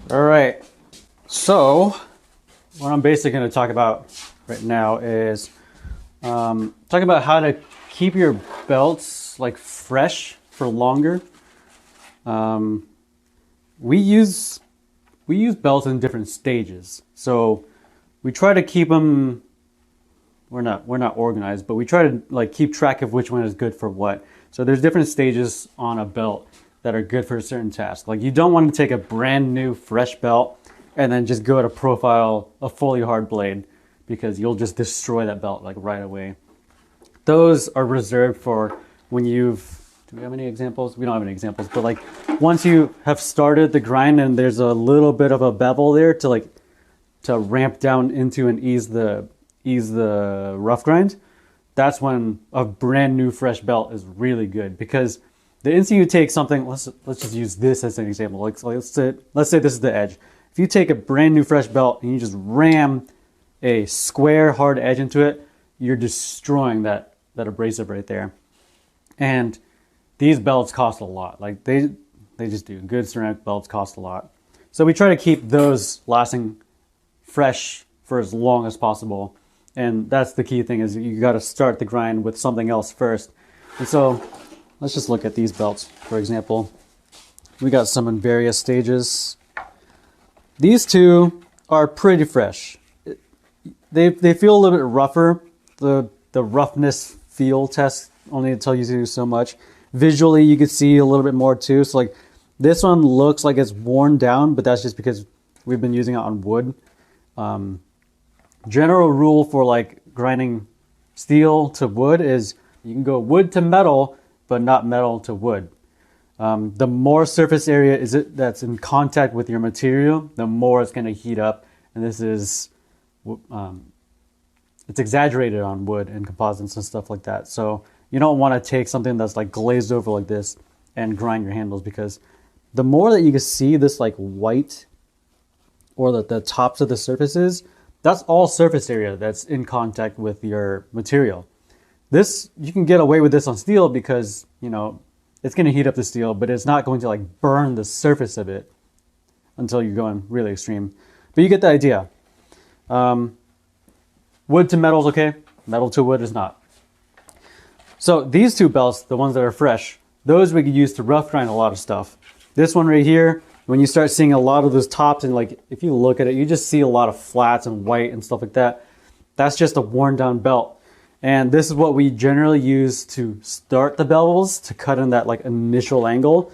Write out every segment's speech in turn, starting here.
All right, so what I'm basically going to talk about right now is talking about how to keep your belts like fresh for longer. We use belts in different stages, so we try to keep them. We're not organized, but we try to like keep track of which one is good for what. So there's different stages on a belt that are good for a certain task. Like you don't want to take a brand new fresh belt and then just go to profile a fully hard blade, because you'll just destroy that belt like right away. Those are reserved for when you've, do we have any examples? We don't have any examples, but like once you have started the grind and there's a little bit of a bevel there to ramp down into and ease the rough grind, that's when a brand new fresh belt is really good. Because the instant you take something, let's just use this as an example. Like let's say this is the edge. If you take a brand new fresh belt and you just ram a square hard edge into it, you're destroying that abrasive right there. And these belts cost a lot. Like they just do. Good ceramic belts cost a lot. So we try to keep those lasting fresh for as long as possible. And that's the key thing, is you got to start the grind with something else first. And so let's just look at these belts, for example. We got some in various stages. These two are pretty fresh. They feel a little bit rougher. The roughness feel test only tells you so much. Visually, you can see a little bit more too. So like this one looks like it's worn down, but that's just because we've been using it on wood. General rule for like grinding steel to wood is you can go wood to metal, but not metal to wood. The more surface area that's in contact with your material, the more it's going to heat up. And this is, it's exaggerated on wood and composites and stuff like that. So you don't want to take something that's like glazed over like this and grind your handles, because the more that you can see this like white or the tops of the surfaces, that's all surface area that's in contact with your material. This, you can get away with this on steel because, you know, it's going to heat up the steel, but it's not going to like burn the surface of it until you're going really extreme. But you get the idea. Wood to metal is okay. Metal to wood is not. So these two belts, the ones that are fresh, those we could use to rough grind a lot of stuff. This one right here, when you start seeing a lot of those tops, and like if you look at it, you just see a lot of flats and white and stuff like that. That's just a worn down belt. And this is what we generally use to start the bevels, to cut in that like initial angle.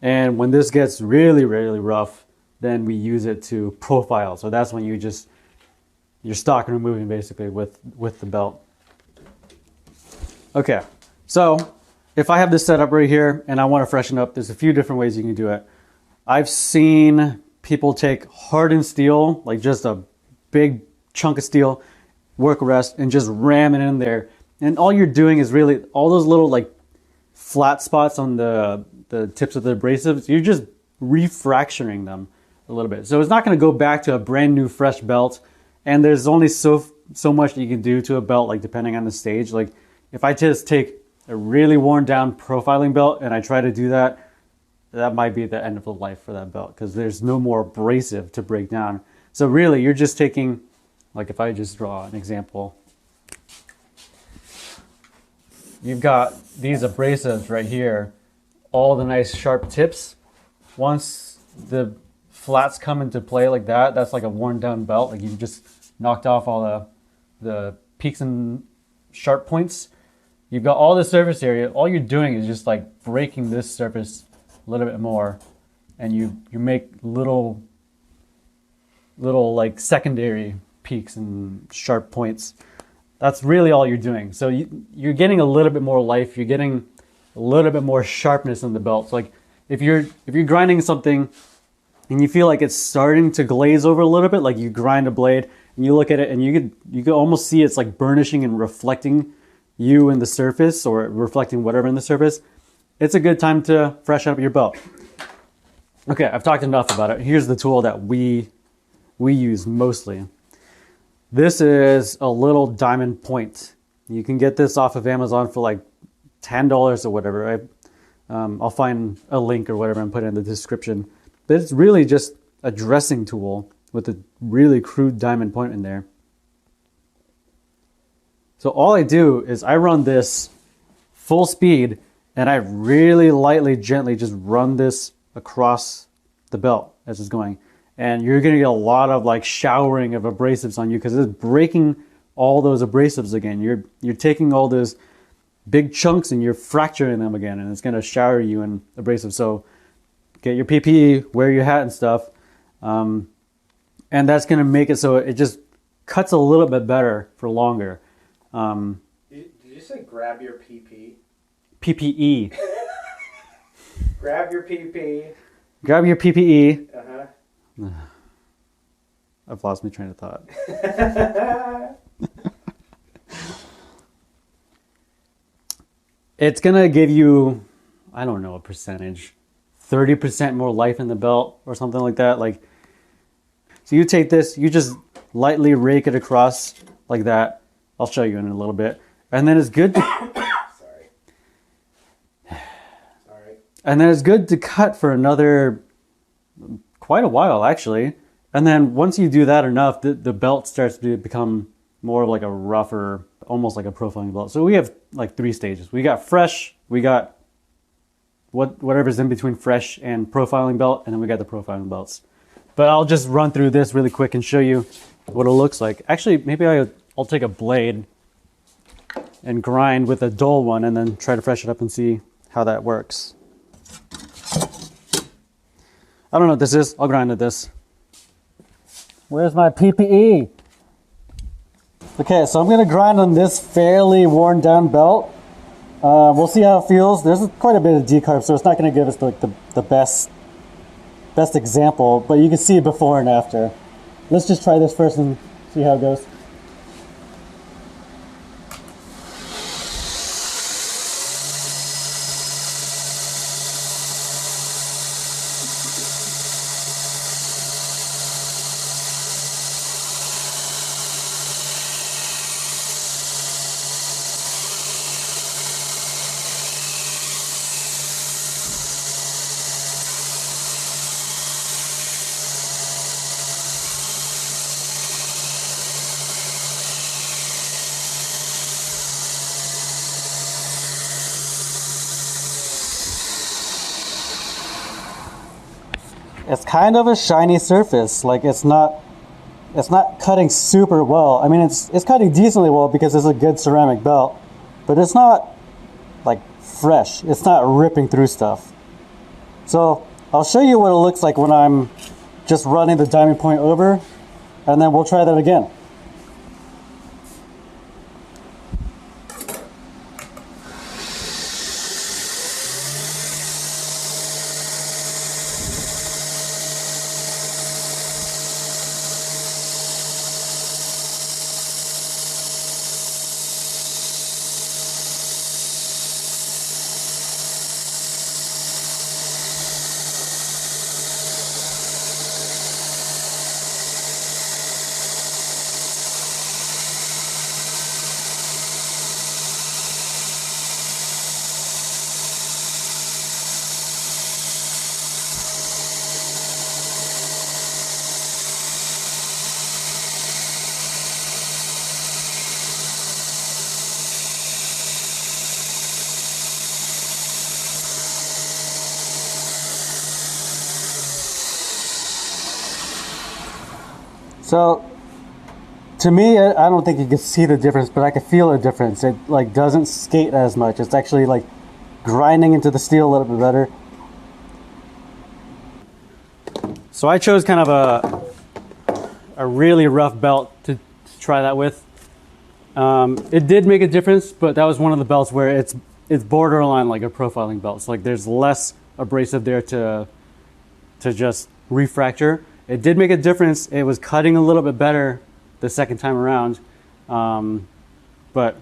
And when this gets really, really rough, then we use it to profile. So that's when you're stock and removing basically with the belt. Okay, so if I have this set up right here and I want to freshen up, there's a few different ways you can do it. I've seen people take hardened steel, like just a big chunk of steel, work rest, and just ram it in there. And all you're doing is really all those little like flat spots on the tips of the abrasives, you're just refracturing them a little bit. So it's not going to go back to a brand new fresh belt. And there's only so much that you can do to a belt, like depending on the stage. Like if I just take a really worn down profiling belt and I try to do that, that might be the end of the life for that belt, because there's no more abrasive to break down. So really you're just taking, like if I just draw an example, you've got these abrasives right here, all the nice sharp tips. Once the flats come into play like that, that's like a worn down belt. Like you've just knocked off all the peaks and sharp points. You've got all the surface area. All you're doing is just like breaking this surface a little bit more, and you make little like secondary peaks and sharp points. That's really all you're doing. So you're getting a little bit more life. You're getting a little bit more sharpness in the belt. So like if you're grinding something and you feel like it's starting to glaze over a little bit, like you grind a blade and you look at it and you could almost see it's like burnishing and reflecting you in the surface, or reflecting whatever in the surface, it's a good time to freshen up your belt. Okay, I've talked enough about it. Here's the tool that we use mostly. This is a little diamond point. You can get this off of Amazon for like $10 or whatever. I'll find a link or whatever and put it in the description. But it's really just a dressing tool with a really crude diamond point in there. So all I do is I run this full speed and I really lightly, gently just run this across the belt as it's going. And you're going to get a lot of like showering of abrasives on you because it's breaking all those abrasives again. You're taking all those big chunks and you're fracturing them again, and it's going to shower you in abrasives. So get your PPE, wear your hat and stuff. And that's going to make it so it just cuts a little bit better for longer. Did you say grab your PP? PPE. Grab your PP. Grab your PPE. Uh-huh. I've lost my train of thought. It's going to give you, I don't know a percentage, 30% more life in the belt or something like that. Like, so you take this, you just lightly rake it across like that. I'll show you in a little bit. And then it's good to... Sorry. And then it's good to cut for another, quite a while actually. And then once you do that enough, the belt starts to become more of like a rougher, almost like a profiling belt. So we have like 3 stages. We got fresh, we got whatever's in between fresh and profiling belt, and then we got the profiling belts. But I'll just run through this really quick and show you what it looks like. Actually, maybe I'll take a blade and grind with a dull one and then try to freshen it up and see how that works. I don't know what this is. I'll grind at this. Where's my PPE? Okay, so I'm going to grind on this fairly worn down belt. We'll see how it feels. There's quite a bit of decarb, so it's not going to give us like the best example, but you can see before and after. Let's just try this first and see how it goes. It's kind of a shiny surface. Like it's not cutting super well. I mean, it's cutting decently well because it's a good ceramic belt, but it's not like fresh. It's not ripping through stuff. So I'll show you what it looks like when I'm just running the diamond point over, and then we'll try that again. So, to me, I don't think you can see the difference, but I can feel a difference. It like doesn't skate as much. It's actually like grinding into the steel a little bit better. So I chose kind of a really rough belt to try that with. It did make a difference, but that was one of the belts where it's borderline like a profiling belt. So like there's less abrasive there to just refracture. It did make a difference. It was cutting a little bit better the second time around, but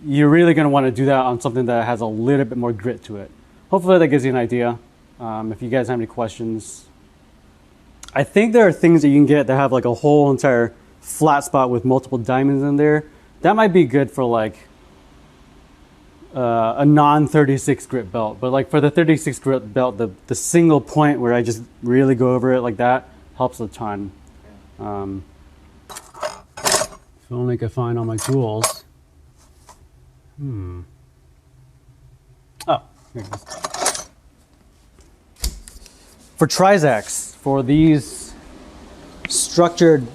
you're really going to want to do that on something that has a little bit more grit to it. Hopefully that gives you an idea. If you guys have any questions, I think there are things that you can get that have like a whole entire flat spot with multiple diamonds in there. That might be good for like a non 36 grit belt. But like for the 36 grit belt, the single point where I just really go over it like that helps a ton. If only I could find all my tools. Oh, here it is. For Trizacs, for these structured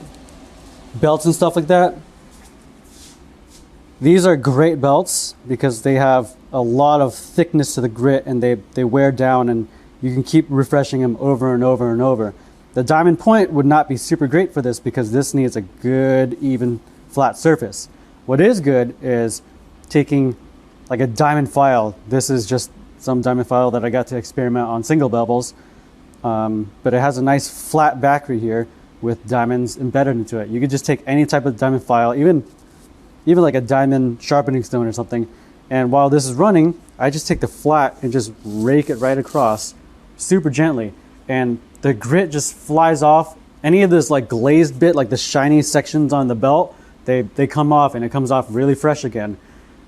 belts and stuff like that, these are great belts because they have a lot of thickness to the grit and they wear down, and you can keep refreshing them over and over and over. The diamond point would not be super great for this because this needs a good, even, flat surface. What is good is taking like a diamond file. This is just some diamond file that I got to experiment on single bevels, but it has a nice flat backer here with diamonds embedded into it. You could just take any type of diamond file, even like a diamond sharpening stone or something, and while this is running, I just take the flat and just rake it right across super gently, and the grit just flies off. Any of this like glazed bit, like the shiny sections on the belt, they come off, and it comes off really fresh again.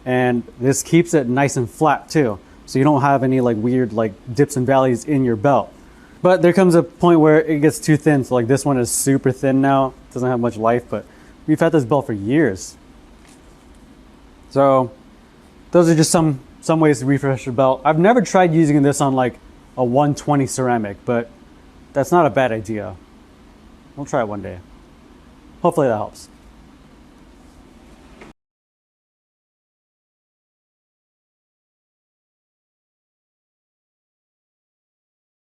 And this keeps it nice and flat too, so you don't have any like weird like dips and valleys in your belt. But there comes a point where it gets too thin. So like this one is super thin now, doesn't have much life, but we've had this belt for years. So those are just some ways to refresh your belt. I've never tried using this on like a 120 ceramic, but that's not a bad idea. We'll try it one day. Hopefully that helps.